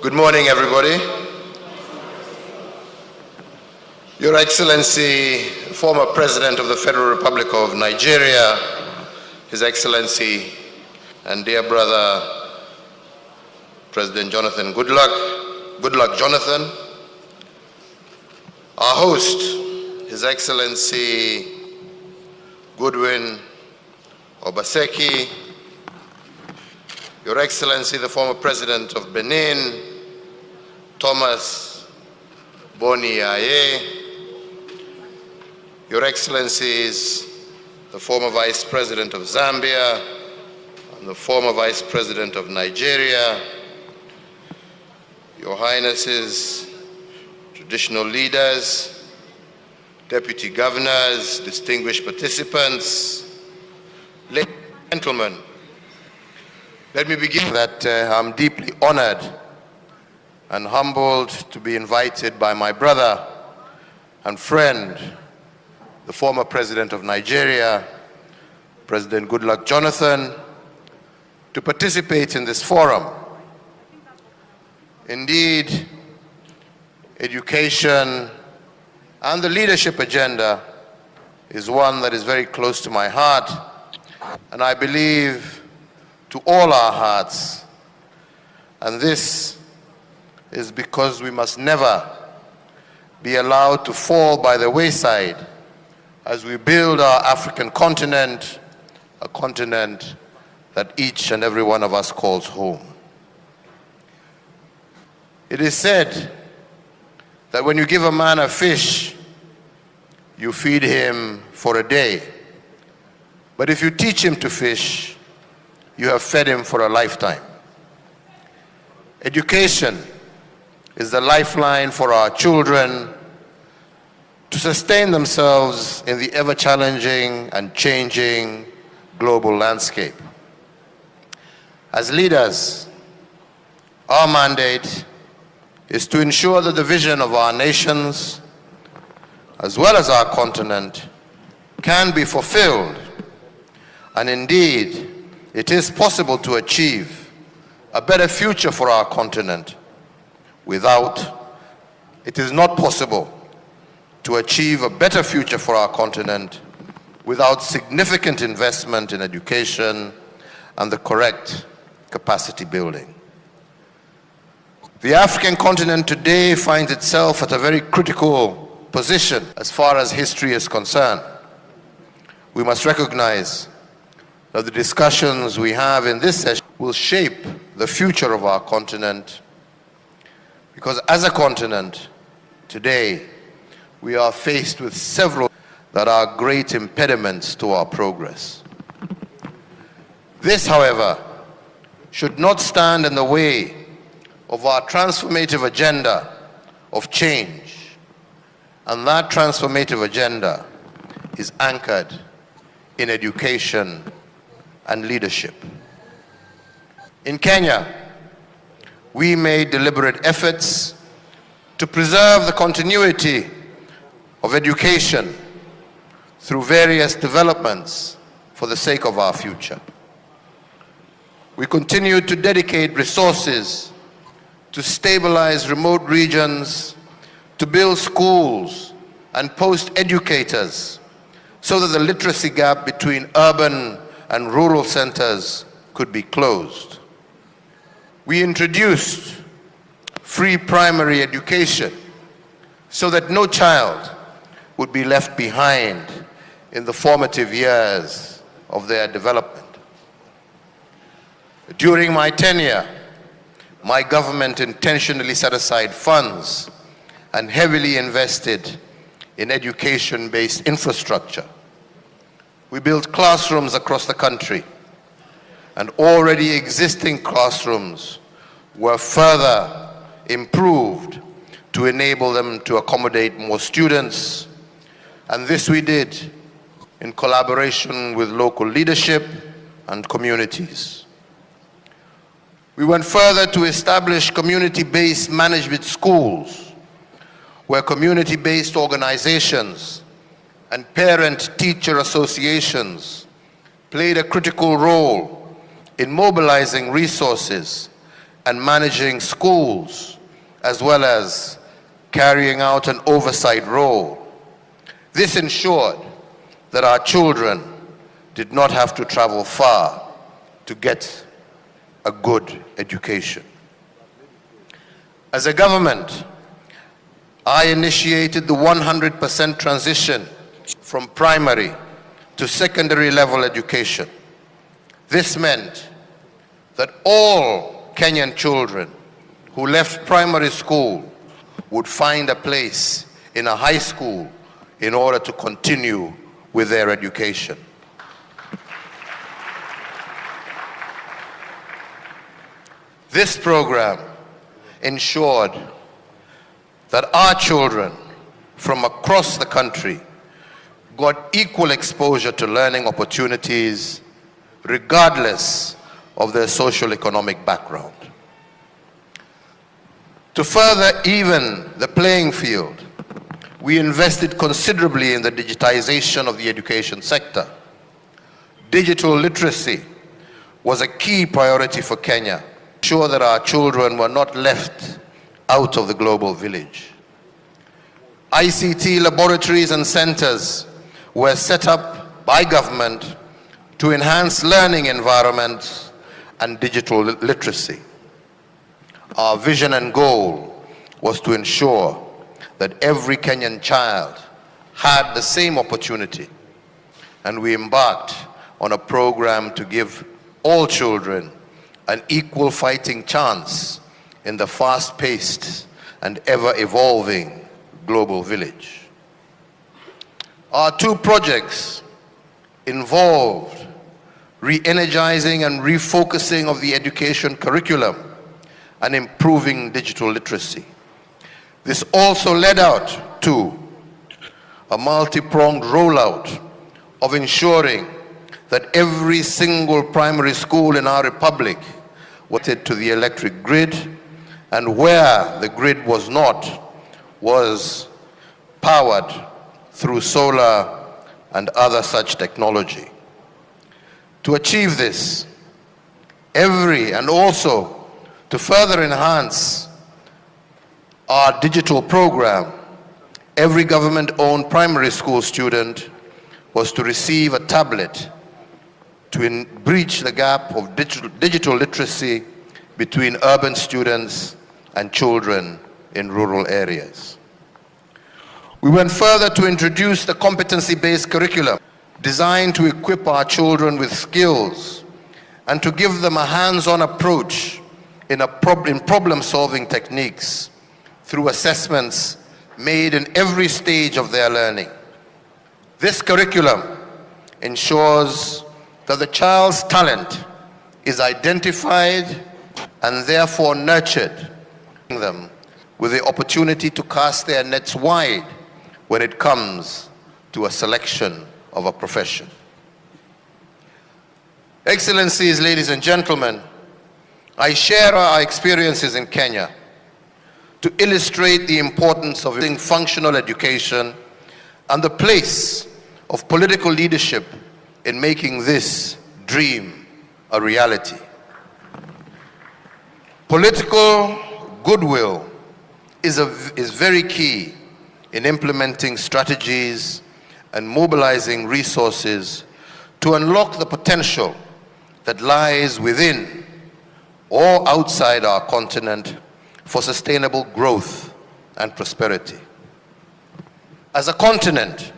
Good morning, everybody. Your Excellency, former President of the Federal Republic of Nigeria, His Excellency and dear brother, President Jonathan Goodluck Jonathan, our host, His Excellency Goodwin Obaseki, Your Excellency, the former President of Benin, Thomas Boni Aye, Your Excellencies, the former Vice President of Zambia, and the former Vice President of Nigeria, Your Highnesses, traditional leaders, deputy governors, distinguished participants, ladies and gentlemen, let me begin that I'm deeply honored and humbled to be invited by my brother and friend, the former President of Nigeria, President Goodluck Jonathan, to participate in this forum. Indeed, education and the leadership agenda is one that is very close to my heart, and I believe to all our hearts. And this is because we must never be allowed to fall by the wayside as we build our African continent, a continent that each and every one of us calls home. It is said that when you give a man a fish, you feed him for a day. But if you teach him to fish, you have fed him for a lifetime. Education is the lifeline for our children to sustain themselves in the ever-challenging and changing global landscape. As leaders, our mandate is to ensure that the vision of our nations, as well as our continent, can be fulfilled. And indeed, it is possible to achieve a better future for our continent. It is not possible to achieve a better future for our continent without significant investment in education and the correct capacity building. The African continent today finds itself at a very critical position as far as history is concerned. We must recognize that the discussions we have in this session will shape the future of our continent, because as a continent today, we are faced with several that are great impediments to our progress. This, however, should not stand in the way of our transformative agenda of change. And that transformative agenda is anchored in education and leadership. In Kenya, we made deliberate efforts to preserve the continuity of education through various developments for the sake of our future. We continue to dedicate resources to stabilize remote regions, to build schools and post educators so that the literacy gap between urban and rural centers could be closed. We introduced free primary education so that no child would be left behind in the formative years of their development. During my tenure, my government intentionally set aside funds and heavily invested in education-based infrastructure. We built classrooms across the country, and already existing classrooms were further improved to enable them to accommodate more students. And this we did in collaboration with local leadership and communities. We went further to establish community-based management schools, where community-based organizations and parent-teacher associations played a critical role in mobilizing resources, and managing schools, as well as carrying out an oversight role. This ensured that our children did not have to travel far to get a good education. As a government, I initiated the 100% transition from primary to secondary level education. This meant that all Kenyan children who left primary school would find a place in a high school in order to continue with their education. This program ensured that our children from across the country got equal exposure to learning opportunities regardless of their socio-economic background. To further even the playing field, we invested considerably in the digitization of the education sector. Digital literacy was a key priority for Kenya, to ensure that our children were not left out of the global village. ICT laboratories and centers were set up by government to enhance learning environments and digital literacy. Our vision and goal was to ensure that every Kenyan child had the same opportunity, and we embarked on a program to give all children an equal fighting chance in the fast-paced and ever-evolving global village. Our two projects involved re-energizing and refocusing of the education curriculum and improving digital literacy. This also led out to a multi-pronged rollout of ensuring that every single primary school in our republic was connected to the electric grid, and where the grid was not, was powered through solar and other such technology. To achieve this, and also to further enhance our digital program, every government-owned primary school student was to receive a tablet to breach the gap of digital literacy between urban students and children in rural areas. We went further to introduce the competency-based curriculum designed to equip our children with skills and to give them a hands-on approach in problem-solving techniques through assessments made in every stage of their learning. This curriculum ensures that the child's talent is identified and therefore nurtured, them with the opportunity to cast their nets wide when it comes to a selection of a profession. Excellencies, ladies and gentlemen, I share our experiences in Kenya to illustrate the importance of functional education and the place of political leadership in making this dream a reality. Political goodwill is very key in implementing strategies and mobilizing resources to unlock the potential that lies within or outside our continent for sustainable growth and prosperity. As a continent,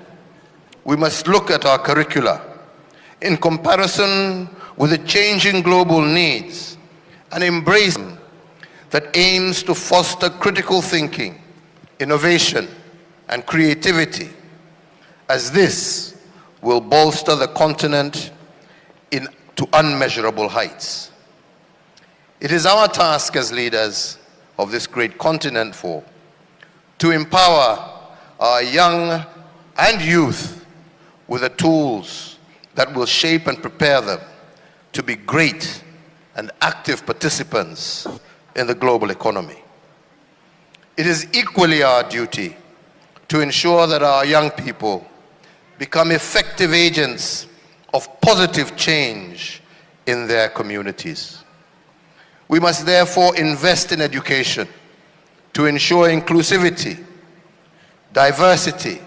we must look at our curricula in comparison with the changing global needs and embrace them that aims to foster critical thinking, innovation, and creativity, as this will bolster the continent to unmeasurable heights. It is our task as leaders of this great continent to empower our young and youth with the tools that will shape and prepare them to be great and active participants in the global economy. It is equally our duty to ensure that our young people become effective agents of positive change in their communities. We must therefore invest in education to ensure inclusivity, diversity,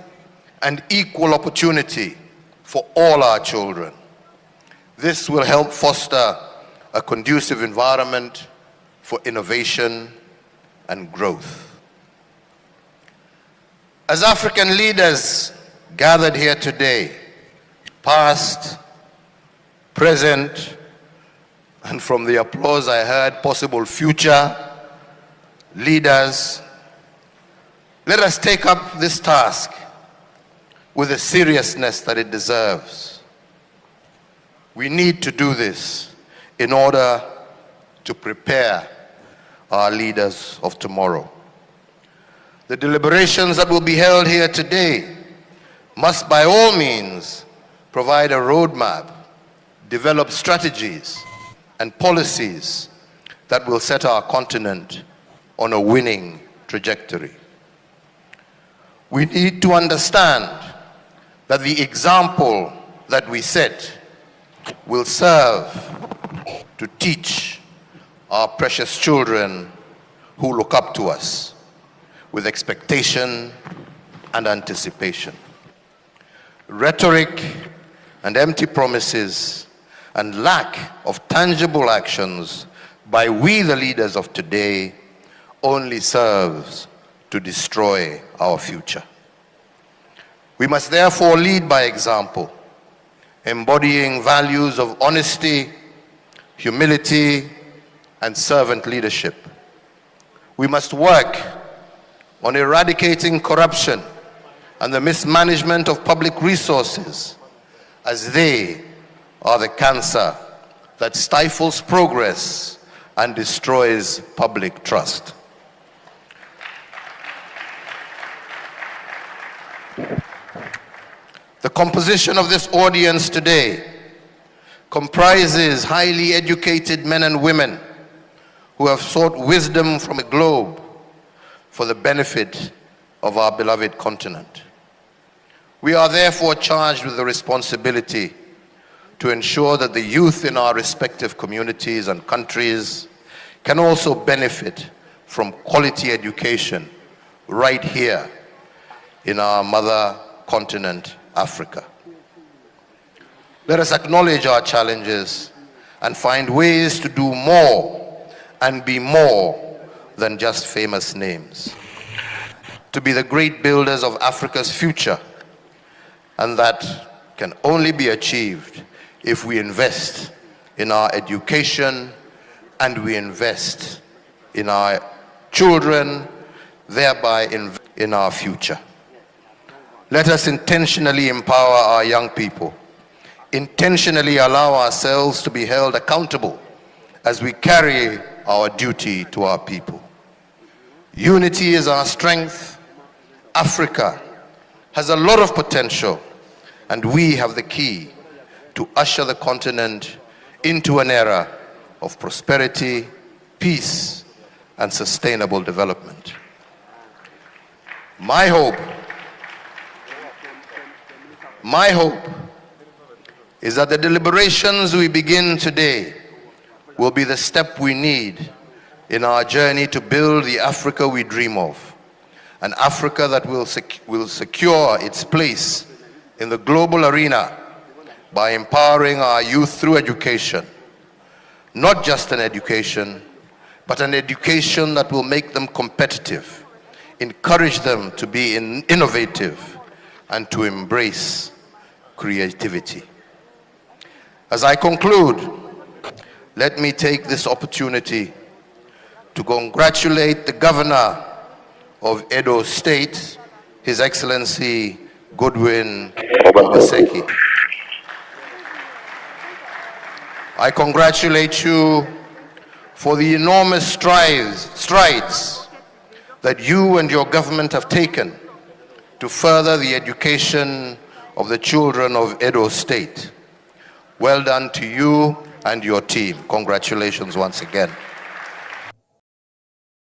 and equal opportunity for all our children. This will help foster a conducive environment for innovation and growth. As African leaders gathered here today, past, present, and from the applause I heard, possible future leaders, let us take up this task with the seriousness that it deserves. We need to do this in order to prepare our leaders of tomorrow. The deliberations that will be held here today must by all means provide a roadmap, develop strategies and policies that will set our continent on a winning trajectory. We need to understand that the example that we set will serve to teach our precious children who look up to us with expectation and anticipation. Rhetoric and empty promises and lack of tangible actions by we, the leaders of today, only serves to destroy our future. We must therefore lead by example, embodying values of honesty, humility, and servant leadership. We must work on eradicating corruption and the mismanagement of public resources, as they are the cancer that stifles progress and destroys public trust. The composition of this audience today comprises highly educated men and women who have sought wisdom from a globe for the benefit of our beloved continent. We are therefore charged with the responsibility to ensure that the youth in our respective communities and countries can also benefit from quality education right here in our mother continent, Africa. Let us acknowledge our challenges and find ways to do more and be more than just famous names, to be the great builders of Africa's future, and that can only be achieved if we invest in our education and we invest in our children, thereby in our future. Let us intentionally empower our young people, intentionally allow ourselves to be held accountable as we carry our duty to our people. Unity is our strength. Africa has a lot of potential, and we have the key to usher the continent into an era of prosperity, peace, and sustainable development. My hope is that the deliberations we begin today will be the step we need in our journey to build the Africa we dream of, an Africa that will secure its place in the global arena by empowering our youth through education. Not just an education, but an education that will make them competitive, encourage them to be innovative, and to embrace creativity. As I conclude, let me take this opportunity to congratulate the Governor of Edo State, His Excellency Godwin Obaseki. I congratulate you for the enormous strides that you and your government have taken to further the education of the children of Edo State. Well done to you and your team. Congratulations once again.